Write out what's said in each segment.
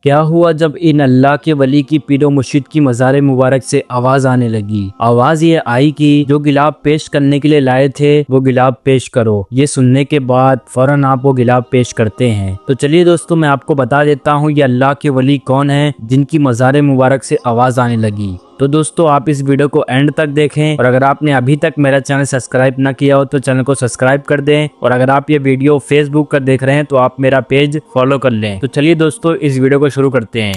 کیا ہوا جب ان اللہ کے ولی کی پیر و مرشد کی مزار مبارک سے آواز آنے لگی۔ آواز یہ آئی کہ جو گلاب پیش کرنے کے لیے لائے تھے وہ گلاب پیش کرو۔ یہ سننے کے بعد فوراً آپ وہ گلاب پیش کرتے ہیں۔ تو چلیے دوستو، میں آپ کو بتا دیتا ہوں یہ اللہ کے ولی کون ہیں جن کی مزار مبارک سے آواز آنے لگی۔ تو دوستو، آپ اس ویڈیو کو اینڈ تک دیکھیں، اور اگر آپ نے ابھی تک میرا چینل سبسکرائب نہ کیا ہو تو چینل کو سبسکرائب کر دیں، اور اگر آپ یہ ویڈیو فیس بک پر دیکھ رہے ہیں تو آپ میرا پیج فالو کر لیں۔ تو چلیے دوستو، اس ویڈیو کو شروع کرتے ہیں۔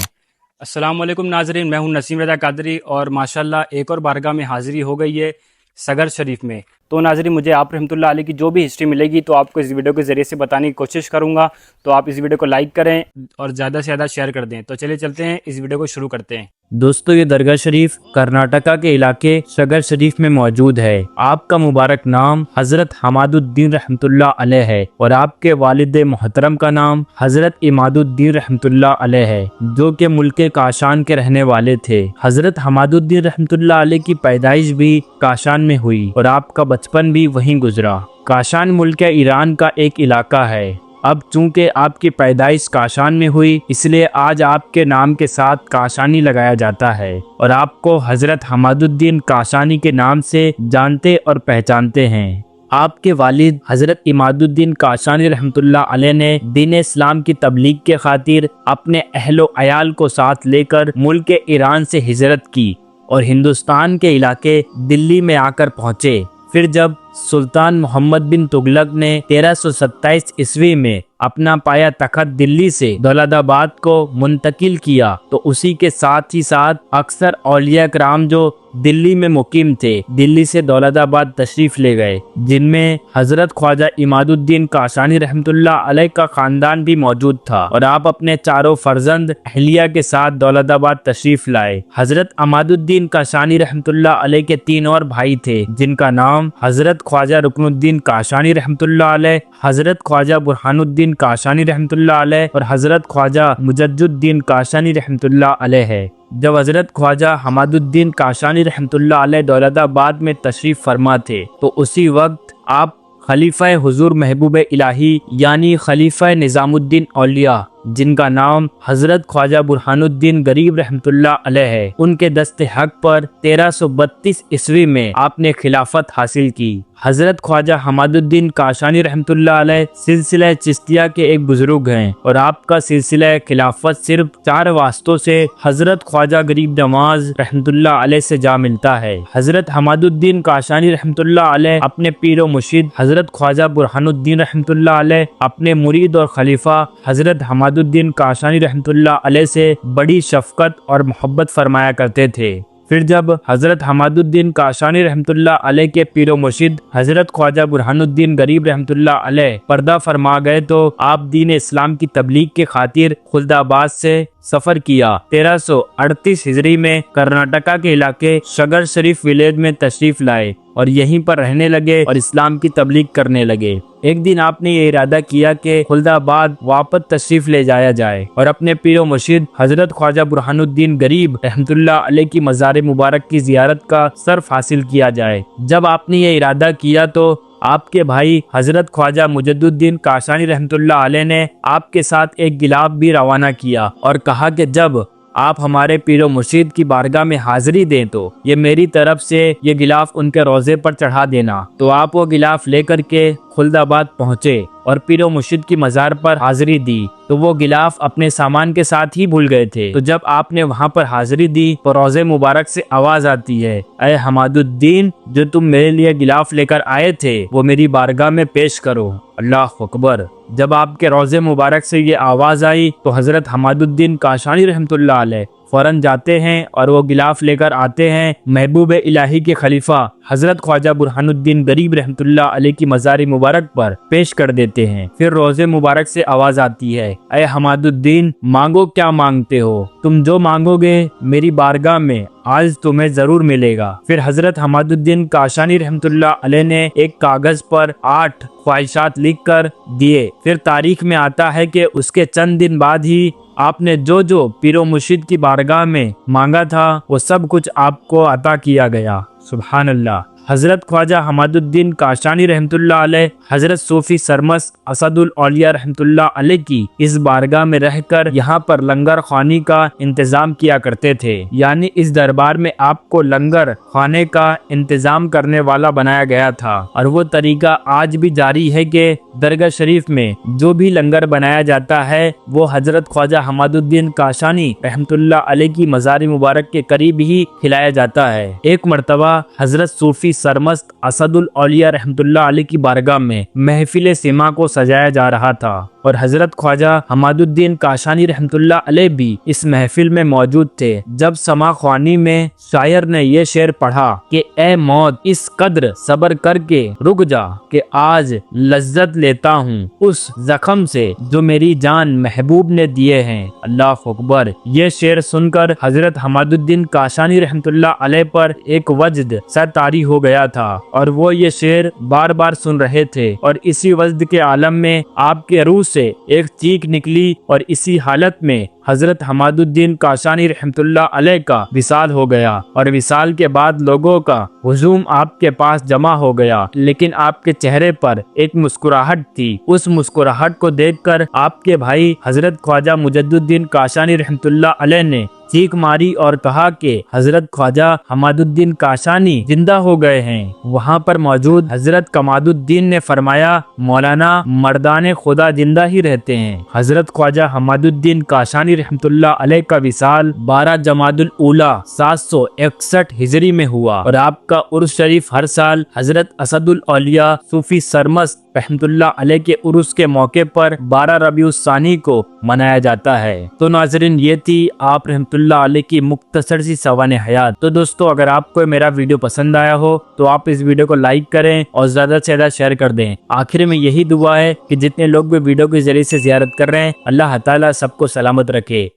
السلام علیکم ناظرین، میں ہوں نسیم رضا قادری، اور ماشاءاللہ ایک اور بارگاہ میں حاضری ہو گئی ہے سگر شریف میں۔ تو ناظرین، مجھے آپ رحمۃ اللہ علیہ کی جو بھی ہسٹری ملے گی تو آپ کو اس ویڈیو کے ذریعے سے بتانے کی کوشش کروں گا، تو آپ اس ویڈیو کو لائک کریں اور زیادہ سے زیادہ شیئر کر دیں۔ تو چلیے چلتے ہیں، اس ویڈیو کو شروع کرتے ہیں۔ دوستو، یہ درگاہ شریف کرناٹکا کے علاقے شگر شریف میں موجود ہے۔ آپ کا مبارک نام حضرت حماد الدین رحمۃ اللہ علیہ ہے، اور آپ کے والد محترم کا نام حضرت عماد الدین رحمۃ اللہ علیہ ہے، جو کہ ملک کاشان کے رہنے والے تھے۔ حضرت حماد الدین رحمۃ اللہ علیہ کی پیدائش بھی کاشان میں ہوئی، اور آپ کا بچپن بھی وہیں گزرا۔ کاشان ملک ایران کا ایک علاقہ ہے۔ اب چونکہ آپ کی پیدائش کاشان میں ہوئی، اس لیے آج آپ کے نام کے ساتھ کاشانی لگایا جاتا ہے، اور آپ کو حضرت حماد الدین کاشانی کے نام سے جانتے اور پہچانتے ہیں۔ آپ کے والد حضرت عماد الدین کاشانی رحمۃ اللہ علیہ نے دین اسلام کی تبلیغ کے خاطر اپنے اہل و عیال کو ساتھ لے کر ملک ایران سے ہجرت کی، اور ہندوستان کے علاقے دلی میں آ کر پہنچے۔ پھر جب سلطان محمد بن تغلق نے 1327 عیسوی میں اپنا پایا تخت دلی سے دولت آباد کو منتقل کیا، تو اسی کے ساتھ ہی ساتھ اکثر اولیاء کرام جو دلی میں مقیم تھے دلی سے دولت آباد تشریف لے گئے، جن میں حضرت خواجہ عماد الدین کاشانی رحمۃ اللہ علیہ کا خاندان بھی موجود تھا، اور آپ اپنے چاروں فرزند اہلیہ کے ساتھ دولت آباد تشریف لائے۔ حضرت عماد الدین کاشانی رحمۃ اللہ علیہ کے 3 اور بھائی تھے، جن کا نام حضرت خواجہ رکن الدین کاشانی رحمۃ اللہ علیہ، حضرت خواجہ برہان الدین کاشانی رحمۃ اللہ علیہ، اور حضرت خواجہ مجد الدین کاشانی رحمۃ اللہ علیہ ہے۔ جب حضرت خواجہ حماد الدین کاشانی رحمۃ اللہ علیہ دولت آباد میں تشریف فرما تھے، تو اسی وقت آپ خلیفہ حضور محبوب الہی یعنی خلیفہ نظام الدین اولیاء، جن کا نام حضرت خواجہ برہان الدین غریب رحمۃ اللہ علیہ ہے، ان کے دست حق پر 1332 عیسوی میں آپ نے خلافت حاصل کی۔ حضرت خواجہ حماد الدین کاشانی رحمۃ اللہ علیہ سلسلہ چشتیہ کے ایک بزرگ ہیں، اور آپ کا سلسلہ خلافت صرف 4 واسطوں سے حضرت خواجہ غریب نواز رحمۃ اللہ علیہ سے جا ملتا ہے۔ حضرت حماد الدین کاشانی رحمۃ اللہ علیہ اپنے پیر و مرشد حضرت خواجہ برہان الدین رحمۃ اللہ علیہ اپنے مرید اور خلیفہ حضرت حماد الدین کاشانی رحمۃ اللہ علیہ سے بڑی شفقت اور محبت فرمایا کرتے تھے۔ پھر جب حضرت حماد الدین کاشانی رحمۃ اللہ علیہ کے پیر و مرشد حضرت خواجہ برہان الدین غریب رحمۃ اللہ علیہ پردہ فرما گئے، تو آپ دین اسلام کی تبلیغ کے خاطر خلد آباد سے سفر کیا۔ 1338 ہجری میں کرناٹکا کے علاقے شگر شریف ولیج میں تشریف لائے، اور یہیں پر رہنے لگے اور اسلام کی تبلیغ کرنے لگے۔ ایک دن آپ نے یہ ارادہ کیا کہ خلد آباد واپس تشریف لے جایا جائے، اور اپنے پیر و مرشد حضرت خواجہ برہان الدین غریب رحمۃ اللہ علیہ کی مزار مبارک کی زیارت کا شرف حاصل کیا جائے۔ جب آپ نے یہ ارادہ کیا تو آپ کے بھائی حضرت خواجہ مجد الدین کاشانی رحمۃ اللہ علیہ نے آپ کے ساتھ ایک غلاف بھی روانہ کیا، اور کہا کہ جب آپ ہمارے پیر و مرشد کی بارگاہ میں حاضری دیں تو یہ میری طرف سے یہ غلاف ان کے روضے پر چڑھا دینا۔ تو آپ وہ غلاف لے کر کے خلد آباد پہنچے اور پیر و مرشد کی مزار پر حاضری دی، تو وہ غلاف اپنے سامان کے ساتھ ہی بھول گئے تھے۔ تو جب آپ نے وہاں پر حاضری دی تو روضے مبارک سے آواز آتی ہے، اے حماد الدین، جو تم میرے لیے غلاف لے کر آئے تھے وہ میری بارگاہ میں پیش کرو۔ اللہ اکبر! جب آپ کے روضے مبارک سے یہ آواز آئی تو حضرت حماد الدین کاشانی رحمۃ اللہ علیہ فوراً جاتے ہیں اور وہ غلاف لے کر آتے ہیں، محبوب الہی کے خلیفہ حضرت خواجہ برہان الدین غریب رحمۃ اللہ علیہ کی مزار مبارک پر پیش کر دیتے ہیں۔ پھر روضے مبارک سے آواز آتی ہے، اے حماد الدین، مانگو کیا مانگتے ہو، تم جو مانگو گے میری بارگاہ میں آج تمہیں ضرور ملے گا۔ پھر حضرت حماد الدین کاشانی رحمۃ اللہ علیہ نے ایک کاغذ پر 8 خواہشات لکھ کر دیے۔ پھر تاریخ میں آتا ہے کہ اس کے چند دن بعد ہی آپ نے جو پیر و مرشد کی بارگاہ میں مانگا تھا وہ سب کچھ آپ کو عطا کیا گیا۔ سبحان اللہ! حضرت خواجہ حماد الدین کاشانی رحمۃ اللہ علیہ حضرت صوفی سرمست اسد الاولیاء رحمۃ اللہ علیہ کی اس بارگاہ میں رہ کر یہاں پر لنگر خوانی کا انتظام کیا کرتے تھے، یعنی اس دربار میں آپ کو لنگر خانے کا انتظام کرنے والا بنایا گیا تھا، اور وہ طریقہ آج بھی جاری ہے کہ درگاہ شریف میں جو بھی لنگر بنایا جاتا ہے وہ حضرت خواجہ حماد الدین کاشانی رحمۃ اللہ علیہ کی مزار مبارک کے قریب ہی کھلایا جاتا ہے۔ ایک مرتبہ حضرت صوفی سرمست اسد الاولیاء رحمۃ اللہ علیہ کی بارگاہ میں محفل سما کو سجایا جا رہا تھا، اور حضرت خواجہ حماد الدین کاشانی رحمۃ اللہ علیہ بھی اس محفل میں موجود تھے۔ جب سما خوانی میں شاعر نے یہ شعر پڑھا کہ اے موت اس قدر صبر کر کے رک جا کہ آج لذت لیتا ہوں اس زخم سے جو میری جان محبوب نے دیے ہیں، اللہ اکبر۔ یہ شعر سن کر حضرت حماد الدین کاشانی رحمۃ اللہ علیہ پر ایک وجد سر طاری ہو گیا تھا، اور وہ یہ شعر بار بار سن رہے تھے، اور اسی وجد کے عالم میں آپ کے روح سے ایک چیخ نکلی، اور اسی حالت میں حضرت حماد الدین کاشانی رحمۃ اللہ علیہ کا وصال ہو گیا، اور وصال کے بعد لوگوں کا ہجوم آپ کے پاس جمع ہو گیا، لیکن آپ کے چہرے پر ایک مسکراہٹ تھی۔ اس مسکراہٹ کو دیکھ کر آپ کے بھائی حضرت خواجہ مجد الدین کاشانی رحمۃ اللہ علیہ نے چیخ ماری اور کہا کہ حضرت خواجہ حماد الدین کاشانی زندہ ہو گئے ہیں۔ وہاں پر موجود حضرت کماد الدین نے فرمایا مولانا مردان خدا زندہ ہی رہتے ہیں۔ حضرت خواجہ حماد الدین کاشانی رحمۃ اللہ علیہ کا وصال 12 جمادی الاولیٰ 761 ہجری میں ہوا، اور آپ کا عرس شریف ہر سال حضرت اسد الاولیاء صوفی سرمست رحمۃ اللہ علیہ کے عرس کے موقع پر 12 ربیع الثانی کو منایا جاتا ہے۔ تو ناظرین، یہ تھی آپ رحمۃ اللہ علیہ کی مختصر سی سوانح حیات۔ تو دوستو، اگر آپ کو میرا ویڈیو پسند آیا ہو تو آپ اس ویڈیو کو لائک کریں اور زیادہ سے زیادہ شیئر کر دیں۔ آخر میں یہی دعا ہے کہ جتنے لوگ بھی ویڈیو کے ذریعے سے زیارت کر رہے ہیں، اللہ تعالیٰ سب کو سلامت رکھے۔